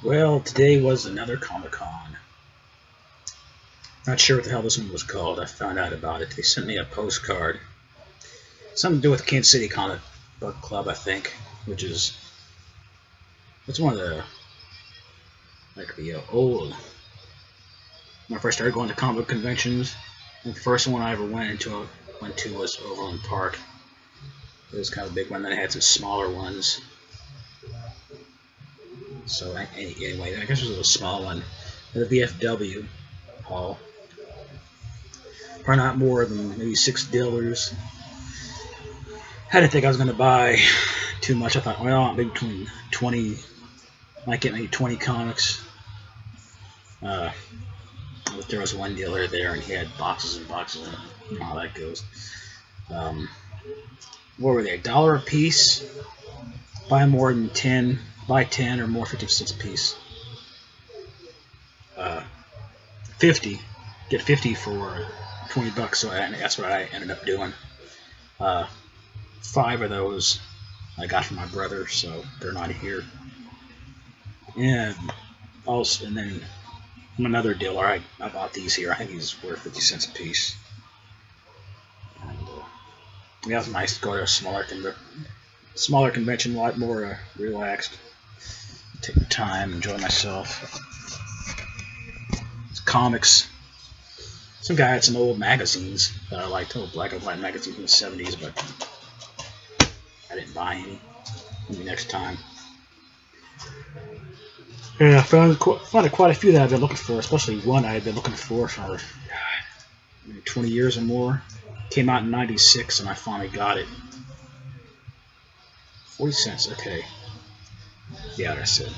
Well, today was another Comic-Con. Not sure what the hell this one was called. I found out about it. They sent me a postcard. Something to do with Kansas City Comic Book Club, I think, which is it's one of the old. When I first started going to comic book conventions, the first one I ever went to was Overland Park. It was kind of a big one. Then I had some smaller ones. So anyway, I guess it was a small one. The VFW hall. Probably not more than maybe $6. I didn't think I was going to buy too much. I thought, well, maybe between 20, might get maybe 20 comics. There was one dealer there, and he had boxes and boxes, and you know how that goes. What were they? $1 a piece. Buy more than 10. Buy 10 or more, 50 cents a piece. 50. Get 50 for $20. So that's what I ended up doing. 5 of those I got from my brother, so they're not here. And also, and then from another dealer, I bought these here. I think these were 50 cents a piece. And yeah, it was nice to go to a smaller convention, a lot more relaxed. Take the time, enjoy myself. It's comics. Some guy had some old magazines that I liked, old black and white magazines from the 70s, but I didn't buy any. Maybe next time. Yeah, I found quite a few that I've been looking for, especially one I had been looking for maybe 20 years or more. Came out in '96, and I finally got it. 40 cents, okay. Yeah, that's it.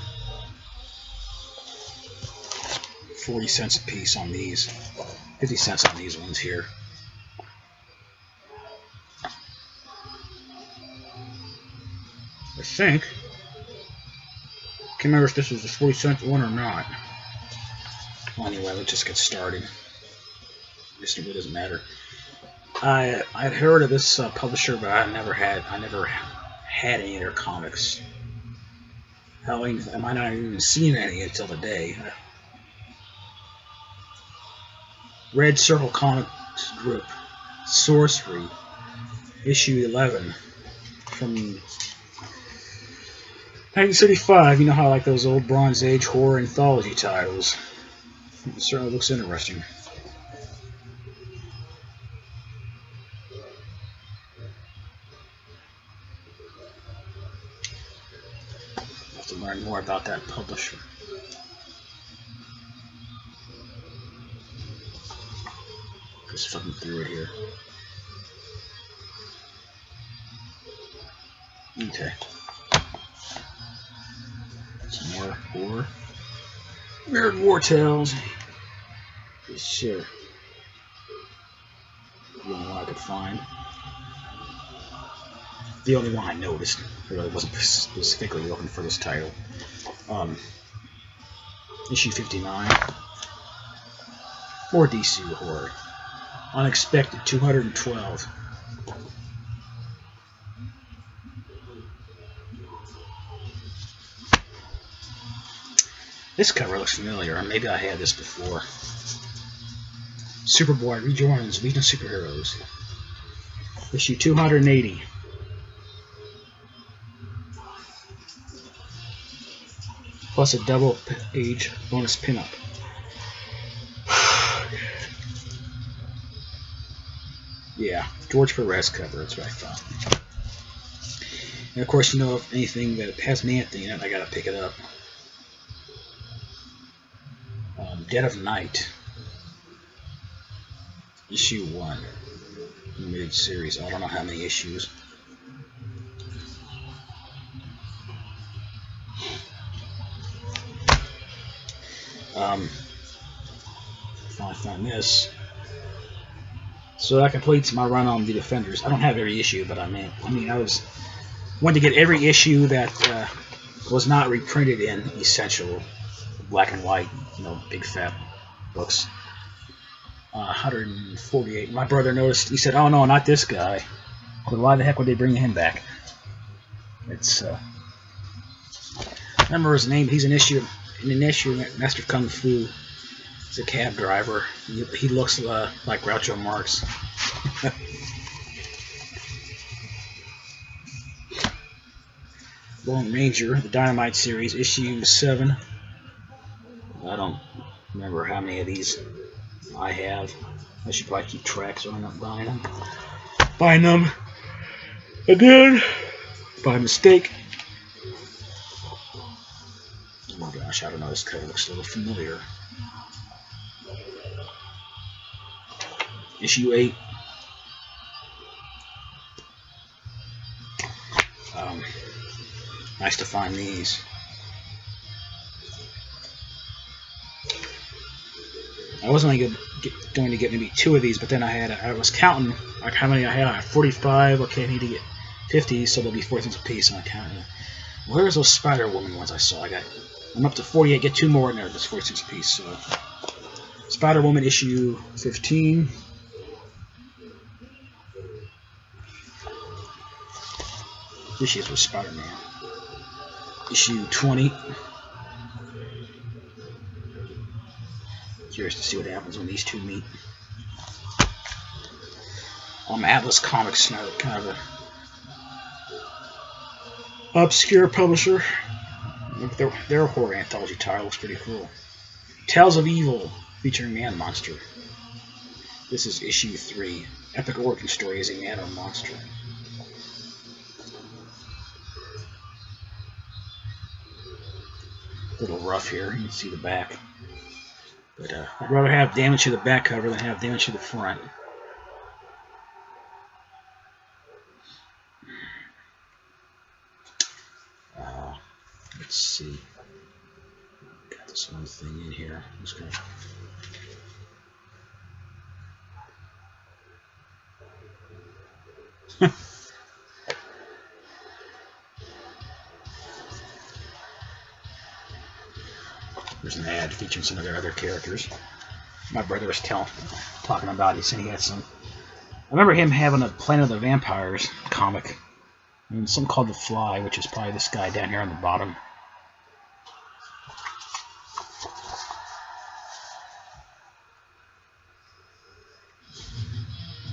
40 cents a piece on these. 50 cents on these ones here. I think. Can't remember if this was a 40 cent one or not. Well, anyway, let's just get started. This really doesn't matter. I'd heard of this publisher, but I never had any of their comics. Hell, I might not have even seen any until today. Red Circle Comics Group, Sorcery, issue 11 from 1935. You know how I like those old Bronze Age horror anthology titles. It certainly looks interesting. I'll have to learn more about that publisher. Just flipping through it here. Okay. Some more horror. Mirrored War Tales. Sure. The only one I could find. The only one I noticed. I really wasn't specifically looking for this title. Issue 59. More DC horror. Unexpected 212. This cover looks familiar, or maybe I had this before. Superboy rejoins Legion of Superheroes. Issue 280. Plus a double page bonus pinup. Yeah, George Perez cover, that's what I thought. And of course, you know, if anything that has Nancy in it, I gotta pick it up. Dead of Night, issue 1, limited series. I don't know how many issues. Finally found this. So that completes my run on the Defenders. I don't have every issue, but I wanted to get every issue that was not reprinted in Essential, black and white, you know, big fat books. 148. My brother noticed. He said, "Oh no, not this guy." But why the heck would they bring him back? It's I remember his name. He's an issue in an issue, Master Kung Fu is a cab driver. He looks like Groucho Marx. Lone Ranger, the Dynamite series, issue 7. I don't remember how many of these I have. I should probably keep track so I'm not buying them. Buying them again by mistake. Oh my gosh, I don't know, this cover looks a little familiar. Issue 8. Nice to find these. I was only going to get maybe 2 of these, but then I was counting like how many I had. I had 45. Okay, I need to get 50, so there'll be 4 cents a piece. And I counted. Where's those Spider-Woman ones I saw? I'm up to 48. Get 2 more in there. That's 4 cents a piece. So Spider-Woman issue 15. This is with Spider-Man. Issue 20. Curious to see what happens when these two meet. Atlas Comics, kind of a obscure publisher. Their horror anthology title looks pretty cool. Tales of Evil, featuring Man Monster. This is issue 3. Epic origin story as a man or monster. A little rough here. You can see the back. But I'd rather have damage to the back cover than have damage to the front. Let's see. Got this one thing in here. I'm just gonna... There's an ad featuring some of their other characters. My brother was talking about. He said he had some. I remember him having a Planet of the Vampires comic, and something called The Fly, which is probably this guy down here on the bottom.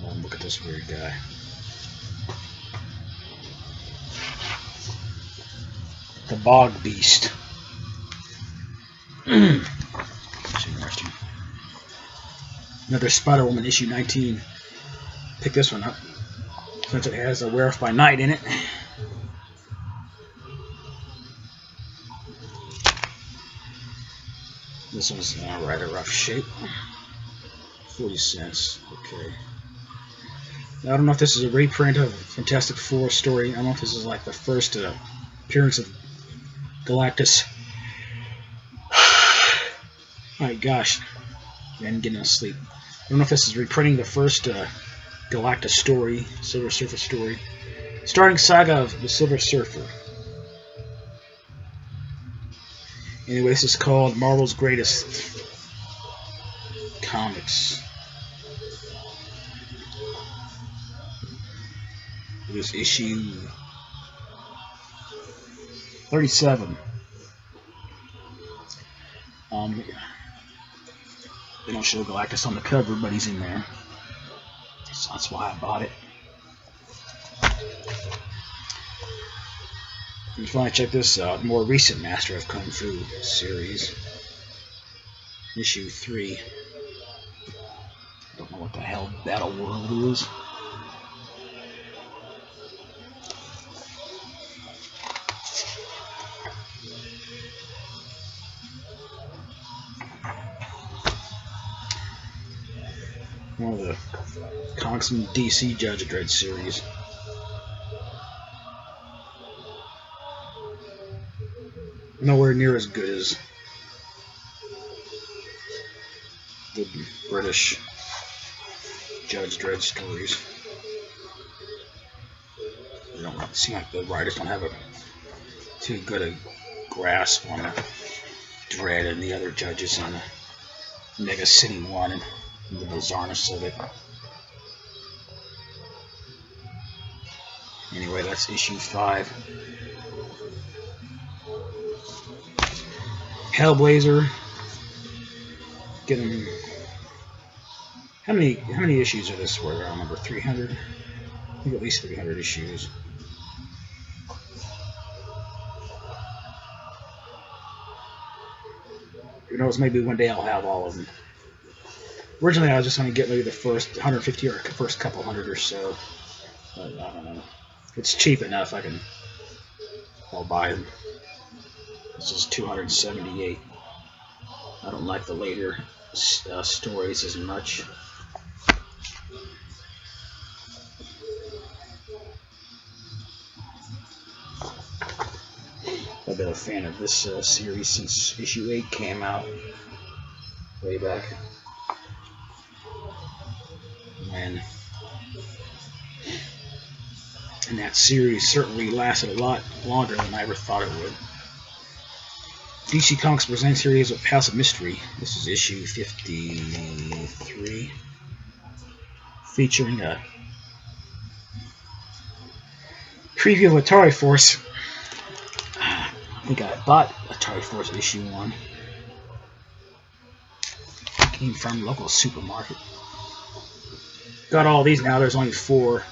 Oh, look at this weird guy. The Bog Beast. Interesting. Another Spider-Woman issue 19. Pick this one up since it has a Werewolf by Night in it. This one's in a rather rough shape. 40 cents. Okay. Now, I don't know if this is a reprint of Fantastic Four story. I don't know if this is like the first appearance of Galactus. My gosh, I'm getting no sleep. I don't know if this is reprinting the first Galactus story, Silver Surfer story. Starting saga of the Silver Surfer. Anyway, this is called Marvel's Greatest Comics. It was issue 37. They don't show Galactus on the cover, but he's in there. So that's why I bought it. You can finally check this out. More recent Master of Kung Fu series. Issue 3. I don't know what the hell Battle World is. One of the comics from DC Judge Dredd series. Nowhere near as good as the British Judge Dredd stories. They don't seem like the writers don't have too good a grasp on Dredd and the other judges on the Mega City 1 and the bizarreness of it. Anyway, that's issue 5. Hellblazer. Getting how many issues are this? Where I remember 300. I think at least 300 issues. Who knows? Maybe one day I'll have all of them. Originally, I was just going to get maybe the first 150 or first couple hundred or so. But I don't know. It's cheap enough. I'll buy them. This is 278. I don't like the later stories as much. I've been a fan of this series since issue 8 came out way back. And that series certainly lasted a lot longer than I ever thought it would. DC Comics presents series of House of Mystery. This is issue 53, featuring a preview of Atari Force. I think I bought Atari Force issue 1. Came from local supermarket. Got all these now. There's only 4.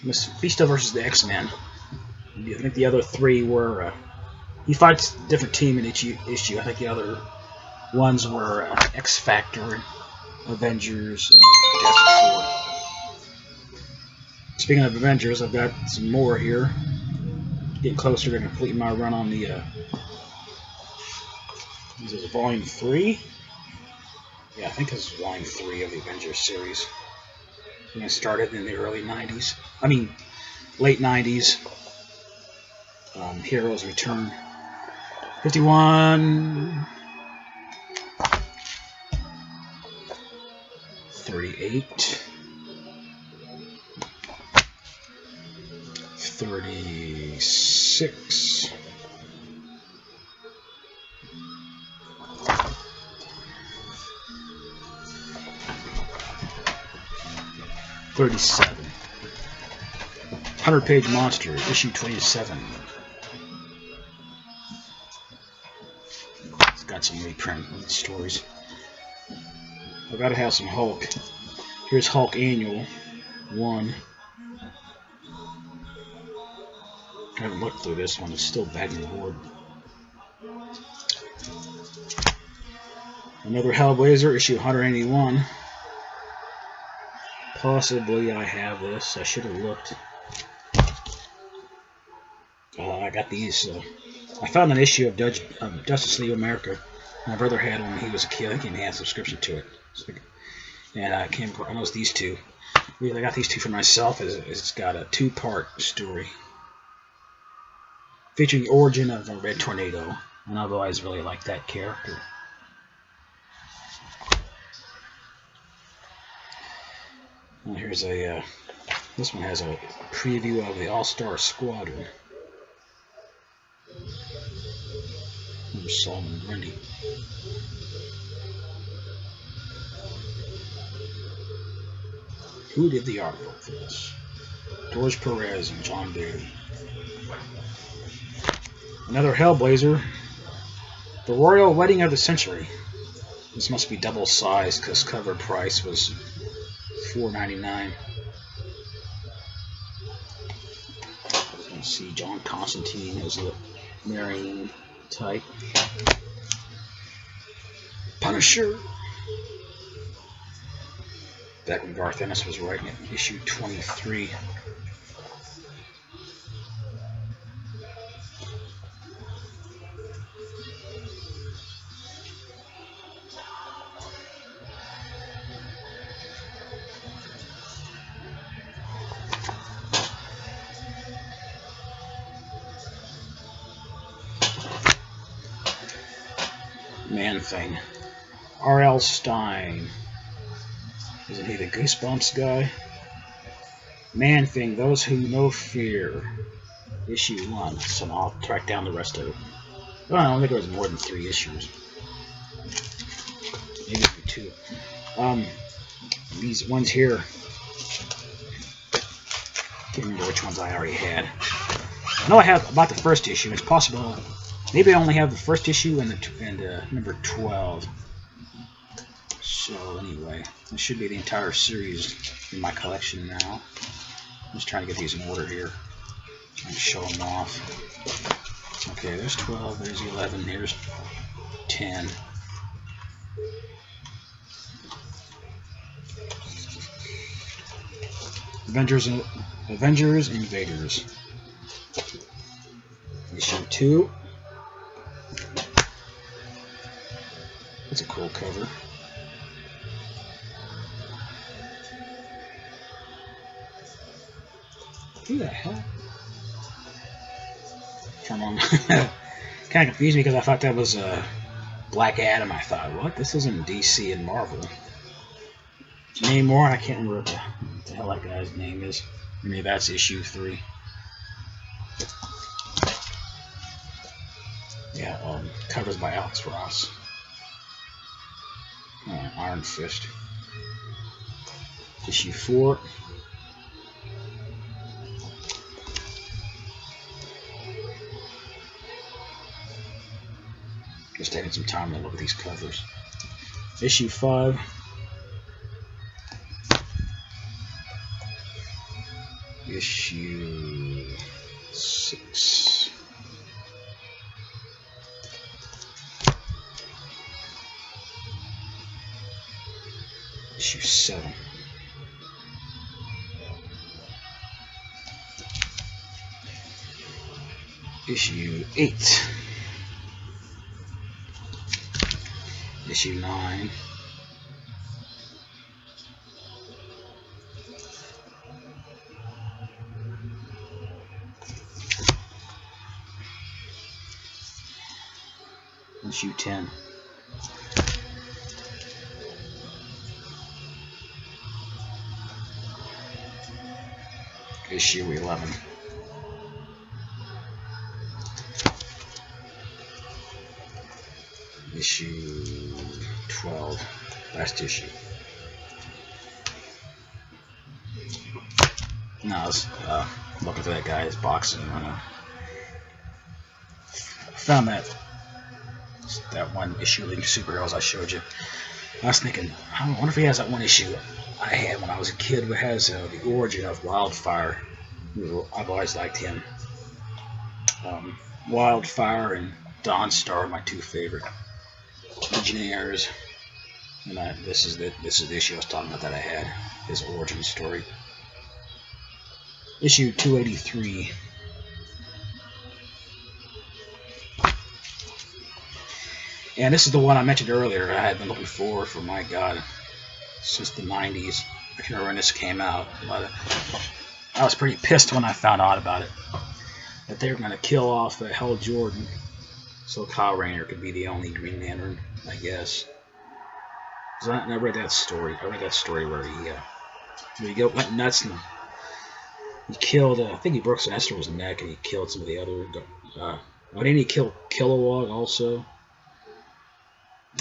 Mephisto versus the X-Men. I think the other 3 were. He fights a different team in each issue. I think the other ones were X Factor, Avengers, and Fantastic Four. Speaking of Avengers, I've got some more here. Getting closer to completing my run on the. This is Volume 3. Yeah, I think this is Volume 3 of the Avengers series. And I started in the early 90s. I mean, late 90s. Heroes Return. 51. 38. 36. 37. 100-page monster, issue 27. It's got some reprint stories. I've got to have some Hulk. Here's Hulk Annual 1. I haven't looked through this one. It's still bagging the board. Another Hellblazer, issue 181. Possibly I have this. I should have looked. I got these. I found an issue of Justice League of America. My brother had one when he was a kid. I think he had a subscription to it. And I noticed these two. I got these two for myself. It's got a 2-part story featuring the origin of a Red Tornado. And I've always really liked that character. Well, here's this one has a preview of the All-Star Squadron. There's Solomon Grundy. Who did the artwork for this? George Perez and John Bailey. Another Hellblazer. The Royal Wedding of the Century. This must be double-sized because cover price was $4.99. Let's see, John Constantine as the marrying type. Punisher. Back when Garth Ennis was writing it, issue 23. Man-Thing. R.L. Stine. Isn't he the Goosebumps guy? Man-Thing, Those Who Know Fear. Issue 1. So I'll track down the rest of it. Well, I don't think it was more than 3 issues. Maybe 2. These ones here. Can't remember which ones I already had. I know I have about the first issue. It's possible Maybe I only have the first issue and number 12. So anyway, this should be the entire series in my collection now. I'm just trying to get these in order here and show them off. Okay, there's 12, there's 11, here's 10. Avengers Invaders. Issue 2. That's a cool cover. Who the hell? Come on. Kind of confused me because I thought that was Black Adam. I thought, what? This isn't DC and Marvel. Namor, I can't remember what the hell that guy's name is. Maybe that's issue 3. Yeah, covers by Alex Ross. Iron Fist. Issue 4. Just taking some time to look at these covers. Issue 5. Issue 6. Issue 7. Issue 8. Issue 9. Issue 10. Issue 11. Issue 12. Last issue. No, I was looking for that guy's boxing. I found that one issue of League of Superheroes I showed you. I was thinking, I wonder if he has that one issue I had when I was a kid that has the origin of Wildfire. I've always liked him. Wildfire and Dawnstar are my two favorite Legionnaires. And this is the issue I was talking about that I had, his origin story. Issue 283. And this is the one I mentioned earlier. I had been looking for my God, since the 90s. I can't remember when this came out, but I was pretty pissed when I found out about it. That they were going to kill off Hal Jordan, so Kyle Rayner could be the only Green Lantern, I guess. I read that story. I read that story where he went nuts and he killed. I think he broke Sinestro's neck and he killed some of the other. Didn't he kill Kilowog also?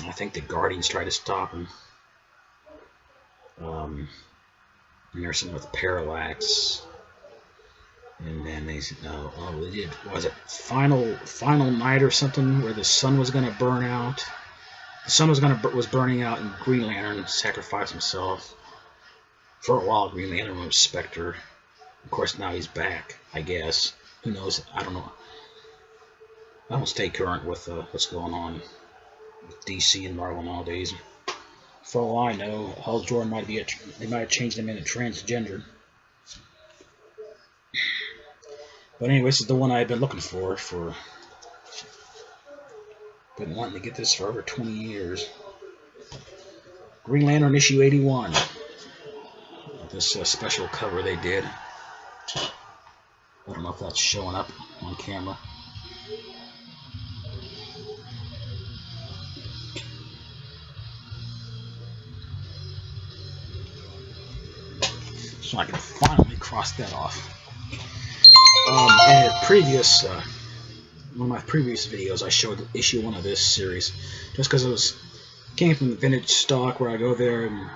I think the Guardians tried to stop him. And there's something with Parallax. And then they said, no, they did. Was it Final Night or something where the sun was going to burn out? The sun was burning out, and Green Lantern sacrificed himself. For a while, Green Lantern was Spectre. Of course, now he's back. I guess. Who knows? I don't know. I don't stay current with what's going on with DC and Marvel nowadays. For all I know, Hal Jordan they might have changed him into transgender. But anyway, this is the one I've been looking for. Been wanting to get this for over 20 years. Green Lantern issue 81. This special cover they did. I don't know if that's showing up on camera. So I can finally cross that off. In a previous, one of my previous videos, I showed issue 1 of this series, just because it came from the vintage stock where I go there and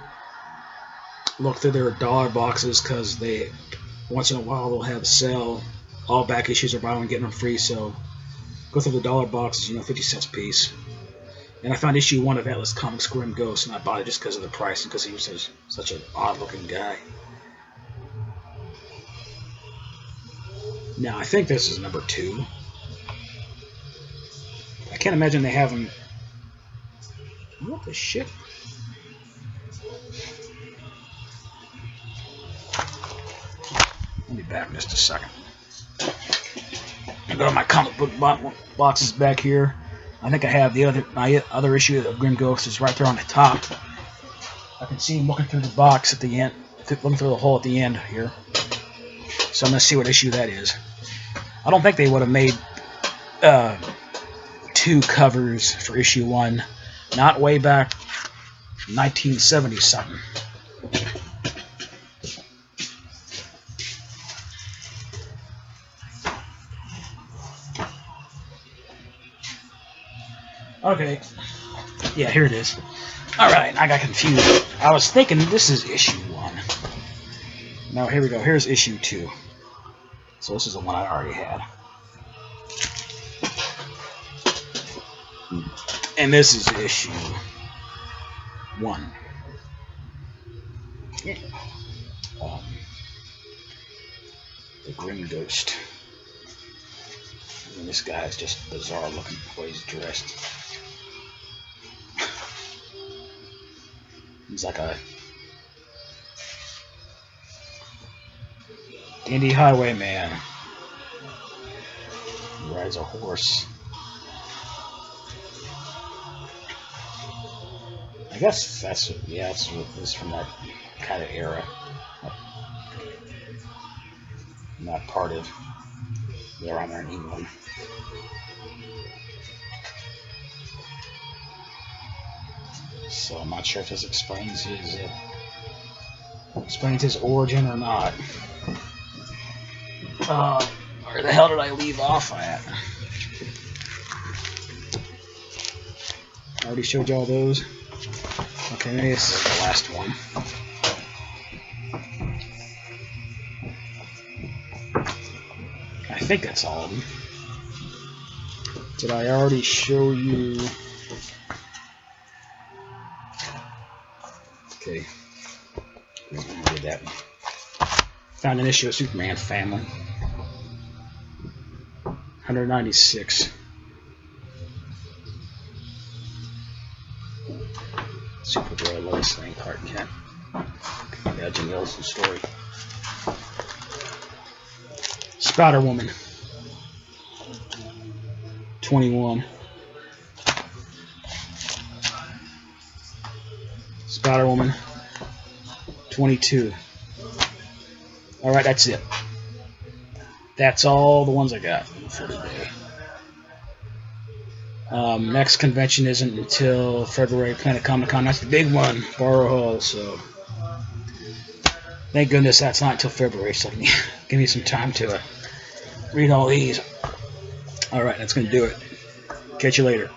look through their dollar boxes, because once in a while they'll have a sale. All back issues are buy one get them free, so Go through the dollar boxes, 50 cents a piece. And I found issue 1 of Atlas Comics Grim Ghost, and I bought it just because of the price and because he was such an odd-looking guy. Now, I think this is number 2. I can't imagine they have him... What the shit? I'll be back in just a second. I go to my comic book boxes back here. I think I have my other issue of Grim Ghost is right there on the top. I can see him looking through the box at the end, looking through the hole at the end here. So I'm going to see what issue that is. I don't think they would have made 2 covers for issue 1. Not way back 1970 something. Okay. Yeah, here it is. Alright, I got confused. I was thinking this is issue 1. No, here we go. Here's issue 2. So this is the one I already had. And this is issue 1. The Grim Ghost. And this guy is just bizarre looking the way he's dressed. He's like a dandy highwayman. He rides a horse. I guess that's it's from that kind of era. Not part of around there in England. So I'm not sure if this explains his origin or not. Where the hell did I leave off at? I already showed you all those. Okay, maybe this is the last one. I think that's all of them. Did I already show you? Okay. I did that one. Found an issue of Superman Family. 196. Supergirl, Lois Lane, Clark Kent. Yeah, Jimmy Olsen story. Spider Woman. 21. Spider Woman. 22. Alright, that's it. That's all the ones I got for today. Next convention isn't until February, Planet Comic-Con. That's the big one, Borough Hall, so thank goodness that's not until February, so give me some time to read all these. Alright, that's going to do it. Catch you later.